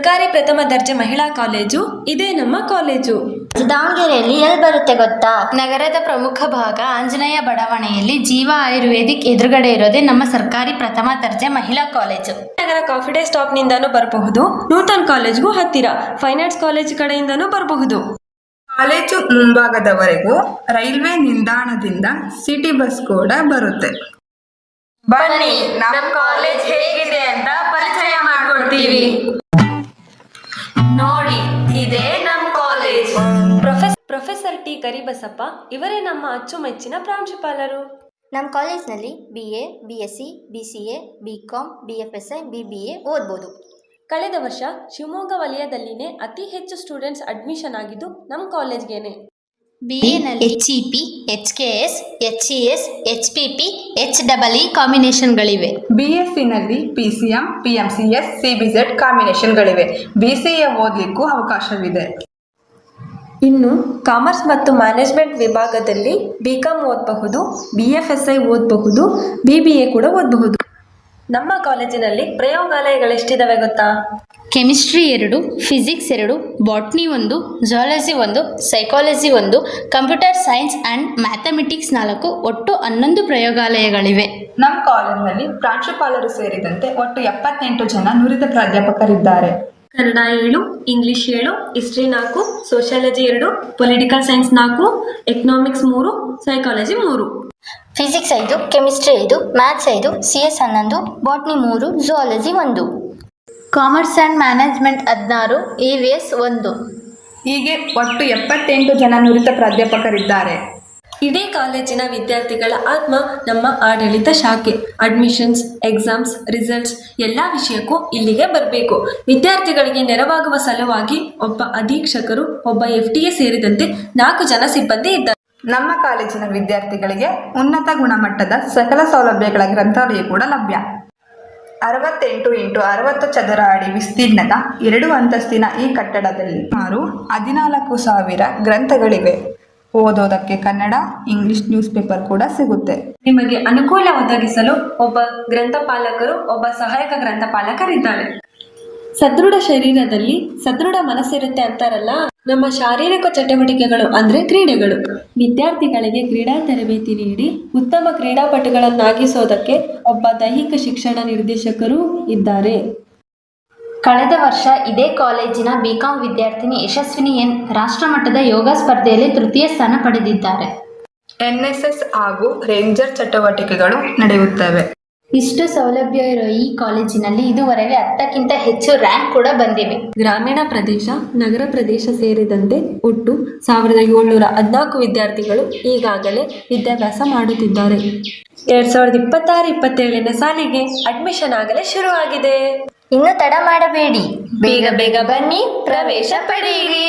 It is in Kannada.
ಸರ್ಕಾರಿ ಪ್ರಥಮ ದರ್ಜೆ ಮಹಿಳಾ ಕಾಲೇಜು ಇದೇ ನಮ್ಮ ಕಾಲೇಜು. ದಾವಣಗೆರೆಯಲ್ಲಿ ಎಲ್ಲಿ ಬರುತ್ತೆ ಗೊತ್ತಾ? ನಗರದ ಪ್ರಮುಖ ಭಾಗ ಆಂಜನೇಯ ಬಡಾವಣೆಯಲ್ಲಿ ಜೀವ ಆಯುರ್ವೇದಿಕ್ ಎದುರುಗಡೆ ಇರೋದೇ ನಮ್ಮ ಸರ್ಕಾರಿ ಪ್ರಥಮ ದರ್ಜೆ ಮಹಿಳಾ ಕಾಲೇಜು. ನಗರ ಕಾಫಿ ಡೇ ಸ್ಟಾಪ್ ನಿಂದಾನೂ ಬರಬಹುದು, ನೂತನ್ ಕಾಲೇಜ್ಗೂ ಹತ್ತಿರ ಫೈನ್ ಆರ್ಟ್ಸ್ ಕಾಲೇಜ್ ಕಡೆಯಿಂದನೂ ಬರಬಹುದು. ಕಾಲೇಜು ಮುಂಭಾಗದವರೆಗೂ ರೈಲ್ವೆ ನಿಲ್ದಾಣದಿಂದ ಸಿಟಿ ಬಸ್ ಕೂಡ ಬರುತ್ತೆ. ಬನ್ನಿ, ನಮ್ಮ ಕಾಲೇಜ್ ಹೇಗಿದೆ ಅಂತ ಪರಿಚಯ ಮಾಡ್ಕೊಡ್ತೀವಿ. ನೋಡಿ, ಇದೇ ನಮ್ಮ ಕಾಲೇಜ್. ಪ್ರೊಫೆಸರ್ ಟಿ ಕರಿಬಸಪ್ಪ ಇವರೇ ನಮ್ಮ ಅಚ್ಚುಮೆಚ್ಚಿನ ಪ್ರಾಂಶುಪಾಲರು. ನಮ್ಮ ಕಾಲೇಜ್ನಲ್ಲಿ BA, BSc, BCA, BCom, BFSI, BBA ಓದ್ಬೋದು. ಕಳೆದ ವರ್ಷ ಶಿವಮೊಗ್ಗ ವಲಯದಲ್ಲಿನೇ ಅತಿ ಹೆಚ್ಚು ಸ್ಟೂಡೆಂಟ್ಸ್ ಅಡ್ಮಿಷನ್ ಆಗಿದ್ದು ನಮ್ಮ ಕಾಲೇಜ್ಗೇನೆ. BA-ನಲ್ಲಿ HEP, HKS, HES, HPP, HEE ಕಾಂಬಿನೇಷನ್ಗಳಿವೆ. BSc-ನಲ್ಲಿ PCM, PMCS, CBZ ಕಾಂಬಿನೇಷನ್ಗಳಿವೆ. BCA ಓದಲಿಕ್ಕೂ ಅವಕಾಶವಿದೆ. ಇನ್ನು ಕಾಮರ್ಸ್ ಮತ್ತು ಮ್ಯಾನೇಜ್ಮೆಂಟ್ ವಿಭಾಗದಲ್ಲಿ BCom ಓದಬಹುದು, BFSI ಓದಬಹುದು, BBA ಕೂಡ ಓದಬಹುದು. ನಮ್ಮ ಕಾಲೇಜಿನಲ್ಲಿ ಪ್ರಯೋಗಾಲಯಗಳೆಷ್ಟಿದಾವೆ ಗೊತ್ತಾ? Chemistry 2, physics 2, botany 1, zoology 1, psychology 1, computer science and mathematics 4, ಒಟ್ಟು 11 ಪ್ರಯೋಗಾಲಯಗಳಿವೆ. ನಮ್ಮ ಕಾಲೇಜಿನಲ್ಲಿ ಪ್ರಾಂಶುಪಾಲರು ಸೇರಿದಂತೆ ಒಟ್ಟು 78 ಜನ ನುರಿತ ಪ್ರಾಧ್ಯಾಪಕರಿದ್ದಾರೆ. Kannada 7, English 7, history 4, sociology 2, political science 4, economics 3, psychology 3. Physics 5, chemistry 5, maths 5, CS 11, botany 3, zoology 1. Commerce and management 16, EVS 1. ಹೀಗೆ ಒಟ್ಟು 78 ಜನ ನುರಿತ ಪ್ರಾಧ್ಯಾಪಕರಿದ್ದಾರೆ. ಇಡೀ ಕಾಲೇಜಿನ ವಿದ್ಯಾರ್ಥಿಗಳ ಆತ್ಮ ನಮ್ಮ ಆಡಳಿತ ಶಾಖೆ. ಅಡ್ಮಿಷನ್ಸ್, ಎಕ್ಸಾಮ್ಸ್, ರಿಸಲ್ಟ್ಸ್ ಎಲ್ಲ ವಿಷಯಕ್ಕೂ ಇಲ್ಲಿಗೆ ಬರಬೇಕು. ವಿದ್ಯಾರ್ಥಿಗಳಿಗೆ ನೆರವಾಗುವ ಸಲುವಾಗಿ ಒಬ್ಬ ಅಧೀಕ್ಷಕರು, ಒಬ್ಬ FTA ಸೇರಿದಂತೆ 4 ಜನ ಸಿಬ್ಬಂದಿ ಇದ್ದಾರೆ. ನಮ್ಮ ಕಾಲೇಜಿನ ವಿದ್ಯಾರ್ಥಿಗಳಿಗೆ ಉನ್ನತ ಗುಣಮಟ್ಟದ ಸಕಲ ಸೌಲಭ್ಯಗಳ ಗ್ರಂಥಾಲಯ ಕೂಡ ಲಭ್ಯ. 68x60 ಚದರ ಅಡಿ ವಿಸ್ತೀರ್ಣದ 2 ಅಂತಸ್ತಿನ ಈ ಕಟ್ಟಡದಲ್ಲಿ ಸುಮಾರು 14,000 ಗ್ರಂಥಗಳಿವೆ. ಓದೋದಕ್ಕೆ ಕನ್ನಡ, ಇಂಗ್ಲಿಷ್ ನ್ಯೂಸ್ ಪೇಪರ್ ಕೂಡ ಸಿಗುತ್ತೆ. ನಿಮಗೆ ಅನುಕೂಲ ಒದಗಿಸಲು ಒಬ್ಬ ಗ್ರಂಥಪಾಲಕರು, ಒಬ್ಬ ಸಹಾಯಕ ಗ್ರಂಥಪಾಲಕರಿದ್ದಾರೆ. ಸದೃಢ ಶರೀರದಲ್ಲಿ ಸದೃಢ ಮನಸ್ಸಿರುತ್ತೆ ಅಂತಾರಲ್ಲ, ನಮ್ಮ ಶಾರೀರಿಕ ಚಟುವಟಿಕೆಗಳು ಅಂದರೆ ಕ್ರೀಡೆಗಳು. ವಿದ್ಯಾರ್ಥಿಗಳಿಗೆ ಕ್ರೀಡಾ ತರಬೇತಿ ನೀಡಿ ಉತ್ತಮ ಕ್ರೀಡಾಪಟುಗಳನ್ನಾಗಿಸೋದಕ್ಕೆ ಒಬ್ಬ ದೈಹಿಕ ಶಿಕ್ಷಣ ನಿರ್ದೇಶಕರು ಇದ್ದಾರೆ. ಕಳೆದ ವರ್ಷ ಇದೇ ಕಾಲೇಜಿನ BCom ವಿದ್ಯಾರ್ಥಿನಿ ಯಶಸ್ವಿನಿ N ರಾಷ್ಟ್ರಮಟ್ಟದ ಯೋಗ ಸ್ಪರ್ಧೆಯಲ್ಲಿ ತೃತೀಯ ಸ್ಥಾನ ಪಡೆದಿದ್ದಾರೆ. NSS ಹಾಗೂ ರೇಂಜರ್ ಚಟುವಟಿಕೆಗಳು ನಡೆಯುತ್ತವೆ. ಇಷ್ಟು ಸೌಲಭ್ಯ ಇರೋ ಈ ಕಾಲೇಜಿನಲ್ಲಿ ಇದುವರೆಗೆ 10ಕ್ಕಿಂತ ಹೆಚ್ಚು ರ್ಯಾಂಕ್ ಕೂಡ ಬಂದಿವೆ. ಗ್ರಾಮೀಣ ಪ್ರದೇಶ, ನಗರ ಪ್ರದೇಶ ಸೇರಿದಂತೆ ಒಟ್ಟು 1714 ವಿದ್ಯಾರ್ಥಿಗಳು ಈಗಾಗಲೇ ವಿದ್ಯಾಭ್ಯಾಸ ಮಾಡುತ್ತಿದ್ದಾರೆ. 2026-27 ಸಾಲಿಗೆ ಅಡ್ಮಿಷನ್ ಆಗಲೇ ಶುರುವಾಗಿದೆ. ಇನ್ನು ತಡ ಮಾಡಬೇಡಿ, ಬೇಗ ಬನ್ನಿ, ಪ್ರವೇಶ ಪಡೆಯಿರಿ.